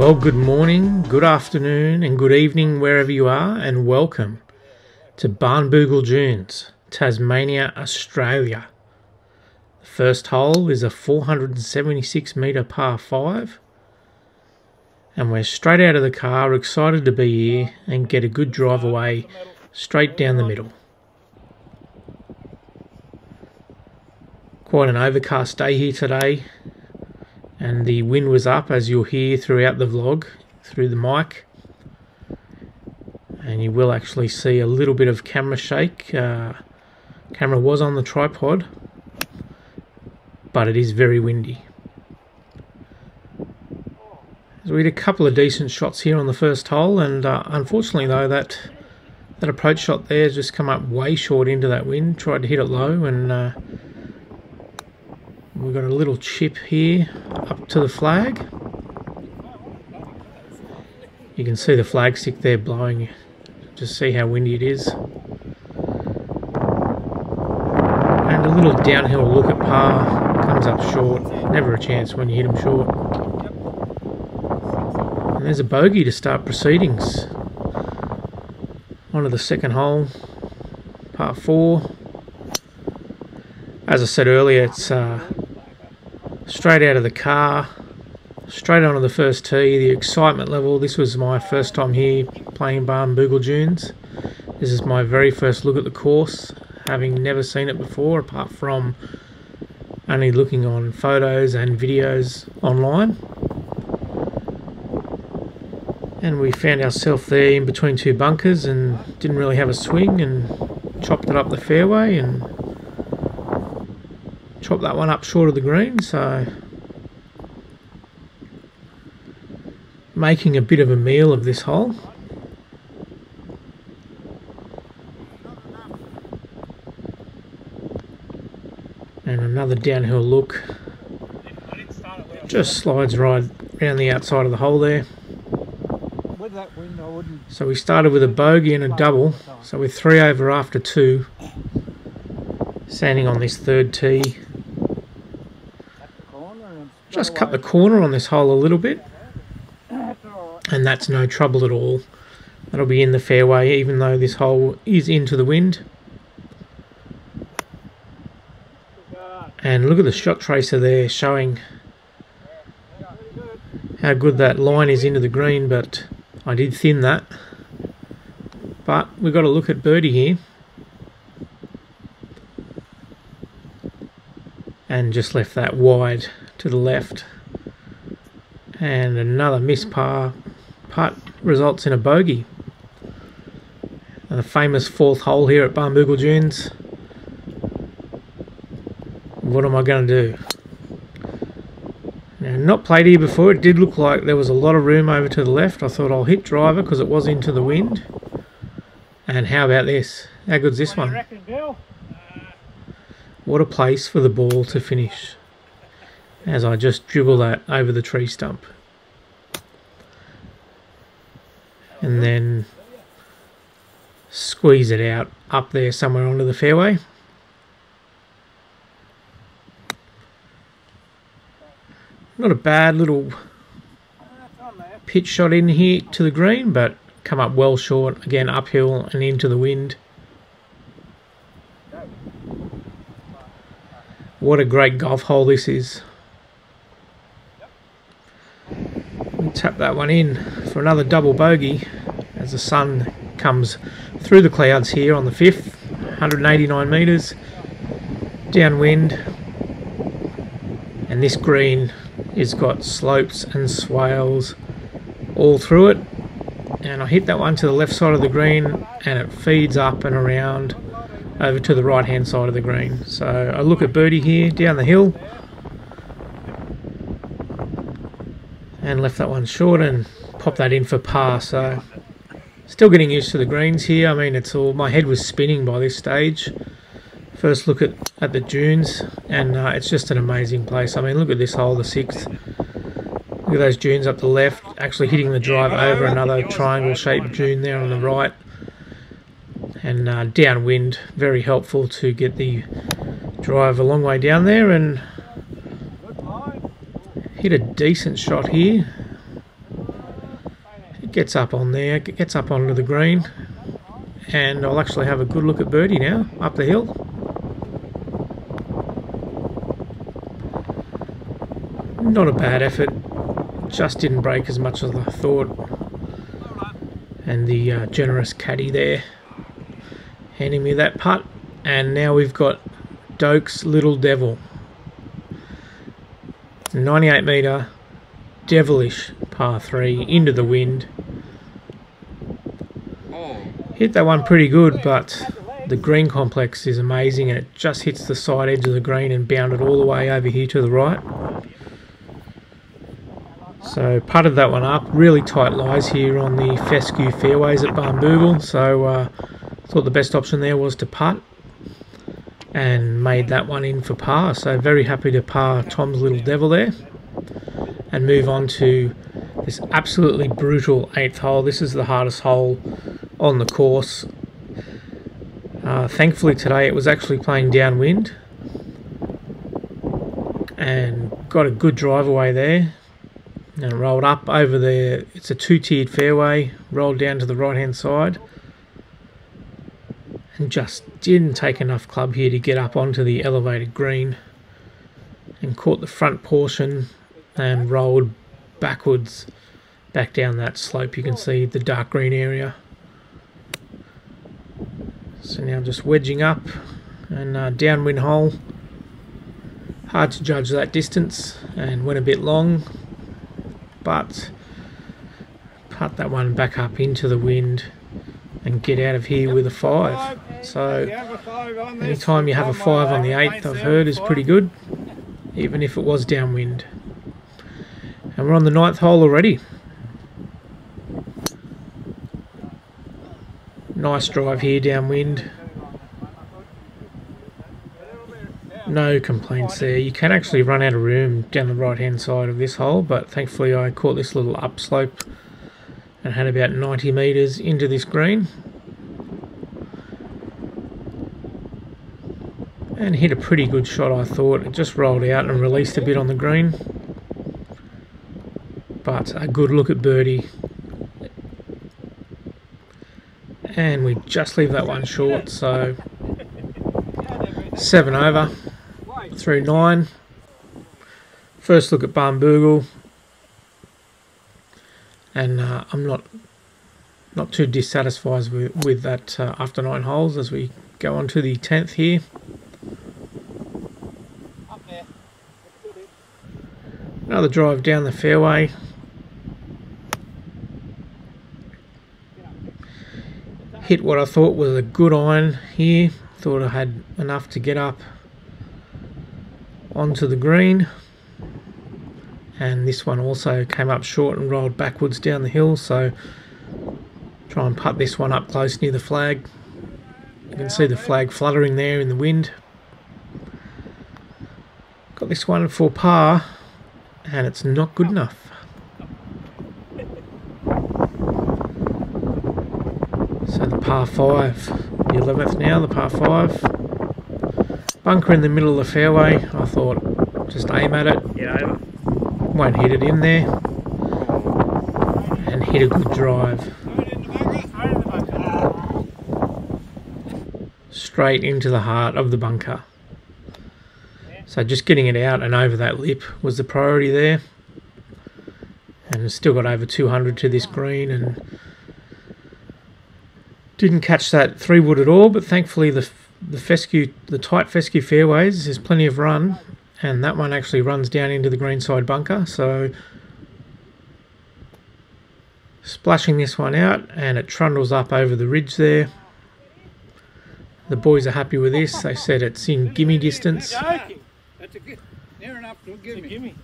Well, good morning, good afternoon and good evening wherever you are, and welcome to Barnbougle Dunes, Tasmania, Australia. The first hole is a 476 metre par 5 and we're straight out of the car, excited to be here and get a good drive away straight down the middle. Quite an overcast day here today, and the wind was up, as you'll hear throughout the vlog through the mic, and you will actually see a little bit of camera shake. Camera was on the tripod, but it is very windy. So we had a couple of decent shots here on the first hole, and unfortunately though that approach shot there has just come up way short into that wind. Tried to hit it low, and we've got a little chip here up to the flag. You can see the flag stick there blowing. Just see how windy it is. And a little downhill look at par, comes up short. Never a chance when you hit them short. And there's a bogey to start proceedings. Onto the second hole, par 4. As I said earlier, it's straight out of the car, straight onto the first tee. The excitement level, this was my first time here playing Barnbougle Dunes. This is my very first look at the course, having never seen it before apart from only looking on photos and videos online. And we found ourselves there in between two bunkers and didn't really have a swing, and chopped it up the fairway and chopped that one up short of the green, so making a bit of a meal of this hole. And another downhill look, just slides right around the outside of the hole there. So we started with a bogey and a double, so we're 3 over after 2, standing on this third tee. Just cut the corner on this hole a little bit, and that's no trouble at all. That'll be in the fairway even though this hole is into the wind. And look at the shot tracer there, showing how good that line is into the green, but I did thin that. But we've got to look at birdie here, and just left that wide to the left, and another missed par putt results in a bogey. And the famous 4th hole here at Barnbougle Dunes. What am I going to do? Now, not played here before. It did look like there was a lot of room over to the left. I thought I'll hit driver because it was into the wind. And how about this? How good's this one? What a place for the ball to finish, as I just dribble that over the tree stump. And then squeeze it out up there somewhere onto the fairway. Not a bad little pitch shot in here to the green, but come up well short, again uphill and into the wind. What a great golf hole this is. We'll tap that one in for another double bogey as the sun comes through the clouds here on the 5th, 189 metres, downwind, and this green has got slopes and swales all through it, and I hit that one to the left side of the green and it feeds up and around over to the right hand side of the green. So I look at birdie here down the hill and left that one short and popped that in for par. So still getting used to the greens here. I mean, it's all, my head was spinning by this stage. First look at the dunes, and it's just an amazing place. I mean, look at this hole, the 6th. Look at those dunes up the left, actually hitting the drive over another triangle shaped dune there on the right. And downwind, very helpful to get the drive a long way down there, and hit a decent shot here. gets up on there, gets up onto the green, and I'll actually have a good look at birdie now, up the hill. Not a bad effort, just didn't break as much as I thought. And the generous caddy there handing me that putt. And now we've got Doak's Little Devil. 98 metre, devilish par 3 into the wind. Hit that one pretty good, but the green complex is amazing and it just hits the side edge of the green and bounded all the way over here to the right. So putted that one up, really tight lies here on the fescue fairways at Barnbougle, so thought the best option there was to putt and made that one in for par. So very happy to par Tom's Little Devil there and move on to this absolutely brutal 8th hole. This is the hardest hole on the course. Thankfully today it was actually playing downwind and got a good drive away there. And rolled up over there. It's a 2-tiered fairway, rolled down to the right hand side and just didn't take enough club here to get up onto the elevated green, and caught the front portion and rolled backwards back down that slope. You can see the dark green area. So now just wedging up and downwind hole. Hard to judge that distance and went a bit long, but putt that one back up into the wind and get out of here with a 5. So anytime you have a 5 on the 8th, I've heard, is pretty good, even if it was downwind. And we're on the 9th hole already. Nice drive here downwind. No complaints there. You can actually run out of room down the right hand side of this hole, but thankfully I caught this little upslope and had about 90 metres into this green and hit a pretty good shot, I thought. It just rolled out and released a bit on the green, but a good look at birdie, and we just leave that one short. So 7 over through 9. First look at Barnbougle, and I'm not too dissatisfied with that after 9 holes as we go on to the 10th here. Another drive down the fairway. Hit what I thought was a good iron here. Thought I had enough to get up onto the green, and this one also came up short and rolled backwards down the hill, so try and putt this one up close near the flag. You can see the flag fluttering there in the wind. Got this one for par and it's not good enough. So the par 5, the 11th now, the par 5. Bunker in the middle of the fairway. I thought, just aim at it. Yeah. Won't hit it in there. And hit a good drive. Straight into the heart of the bunker. So just getting it out and over that lip was the priority there. And it's still got over 200 to this green, and didn't catch that 3-wood at all, but thankfully the tight fescue fairways, there's plenty of run, and that one actually runs down into the greenside bunker, so splashing this one out, and it trundles up over the ridge there. The boys are happy with this. They said it's in gimme distance. That's a good, near enough to give me.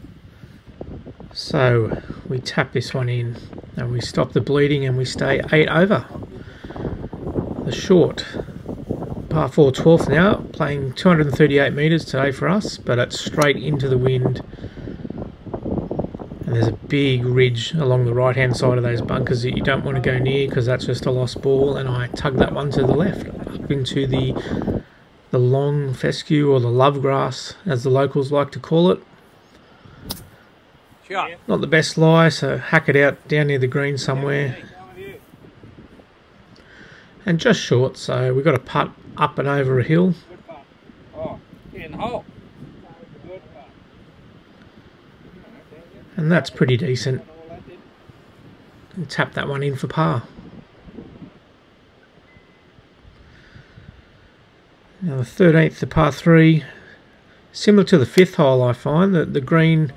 So we tap this one in and we stop the bleeding and we stay 8 over. The short par 4 12th now, playing 238 metres today for us, but it's straight into the wind. And there's a big ridge along the right hand side of those bunkers that you don't want to go near because that's just a lost ball, and I tug that one to the left up into the long fescue, or the love grass as the locals like to call it. Shot. Not the best lie, so hack it out down near the green somewhere. And just short, so we've got to putt up and over a hill. Good putt. Oh, in the hole. Good putt. And that's pretty decent. And tap that one in for par. Now the 13th, the par 3, similar to the 5th hole, I find that the green,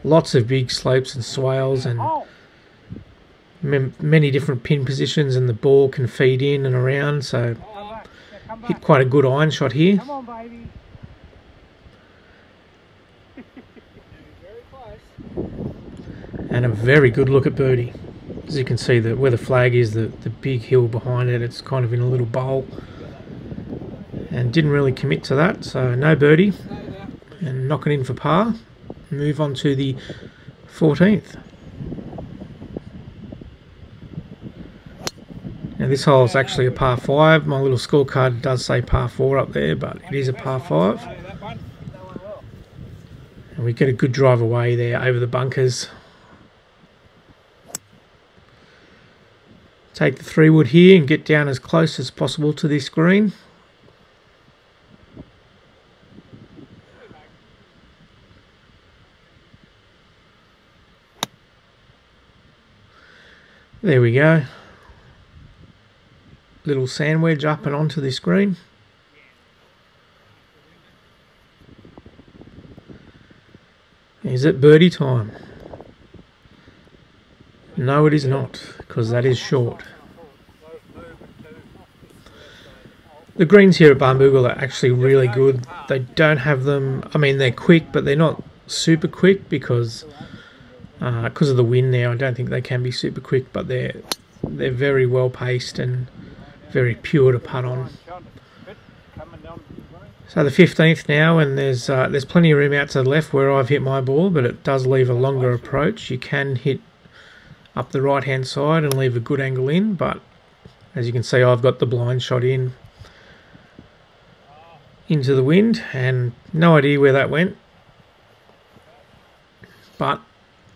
lots of big slopes and swales and many different pin positions, and the ball can feed in and around, so hit quite a good iron shot here. Come on, baby. Very close. And a very good look at birdie. As you can see, where the flag is, the big hill behind it, it's kind of in a little bowl. And didn't really commit to that, so no birdie. And knock it in for par. Move on to the 14th. Now this hole is actually a par 5. My little scorecard does say par 4 up there, but it is a par 5. And we get a good drive away there over the bunkers. Take the 3-wood here and get down as close as possible to this green. There we go. Little sand wedge up and onto this green. Is it birdie time? No, it is not, because that is short. The greens here at Barnbougle are actually really good. They don't have them, I mean, they're quick, but they're not super quick because of the wind there. I don't think they can be super quick, but they're very well paced and very pure to putt on. So the 15th now, and there's plenty of room out to the left where I've hit my ball, but it does leave a longer approach. You can hit up the right hand side and leave a good angle in, but as you can see, I've got the blind shot into the wind, and no idea where that went, but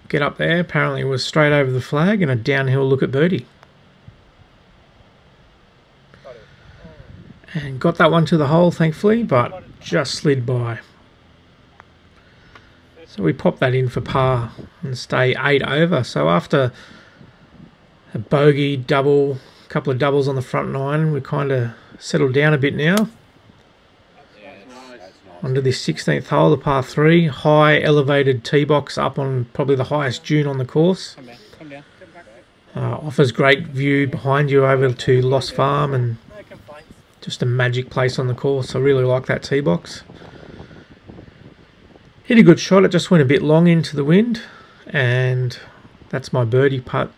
get up there, apparently it was straight over the flag and a downhill look at birdie. And got that one to the hole, thankfully, but just slid by. So we pop that in for par and stay 8 over. So after a bogey, double, a couple of doubles on the front 9, we kind of settled down a bit now. Onto this 16th hole, the par 3, high elevated tee box up on probably the highest dune on the course. Come down. Offers great view behind you over to Lost Farm, and just a magic place on the course. I really like that tee box. Hit a good shot, it just went a bit long into the wind, and that's my birdie putt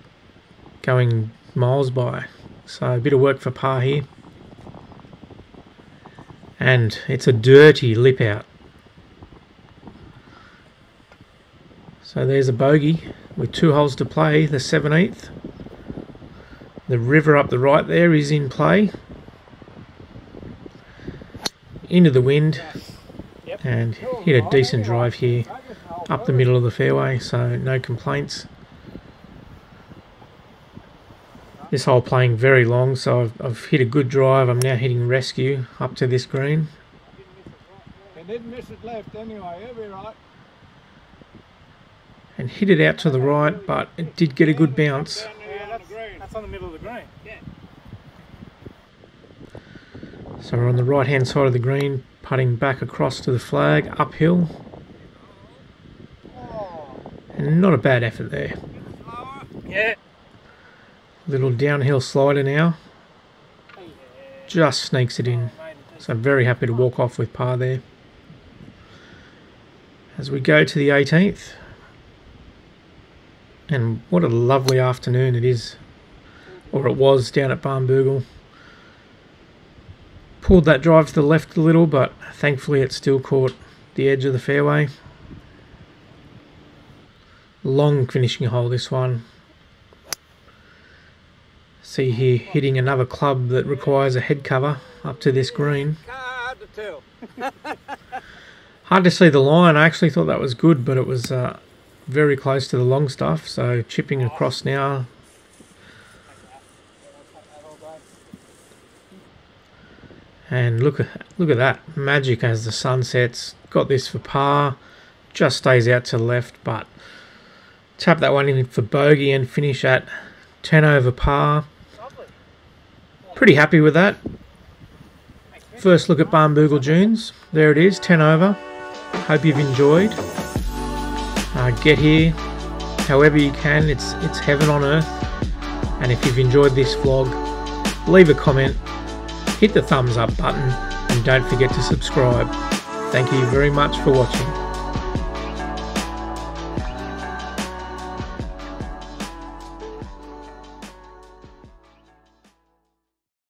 going miles by. So a bit of work for par here. And it's a dirty lip out. So there's a bogey with 2 holes to play, the 17th. The river up the right there is in play. Into the wind, and hit a decent drive here up the middle of the fairway, so no complaints. This hole playing very long, so I've hit a good drive. I'm now hitting rescue up to this green. You didn't miss it left anyway, you'll be right. And hit it out to the right, but it did get a good bounce. Yeah, that's on the middle of the green. Yeah. So we're on the right hand side of the green, putting back across to the flag, uphill. And not a bad effort there. Yeah. Little downhill slider now. Just sneaks it in. So I'm very happy to walk off with par there. As we go to the 18th. And what a lovely afternoon it is. Or it was down at Barnbougle. Pulled that drive to the left a little, but thankfully it still caught the edge of the fairway. Long finishing hole this one. See here, hitting another club that requires a head cover up to this green. Hard to tell. Hard to see the line. I actually thought that was good, but it was very close to the long stuff, so chipping across now. And look at that magic as the sun sets. Got this for par, just stays out to the left, but tap that one in for bogey and finish at 10 over par. Pretty happy with that. First look at Barnbougle Dunes. There it is, 10 over. Hope you've enjoyed. Get here however you can. It's heaven on earth. And if you've enjoyed this vlog, leave a comment, hit the thumbs up button, and don't forget to subscribe. Thank you very much for watching.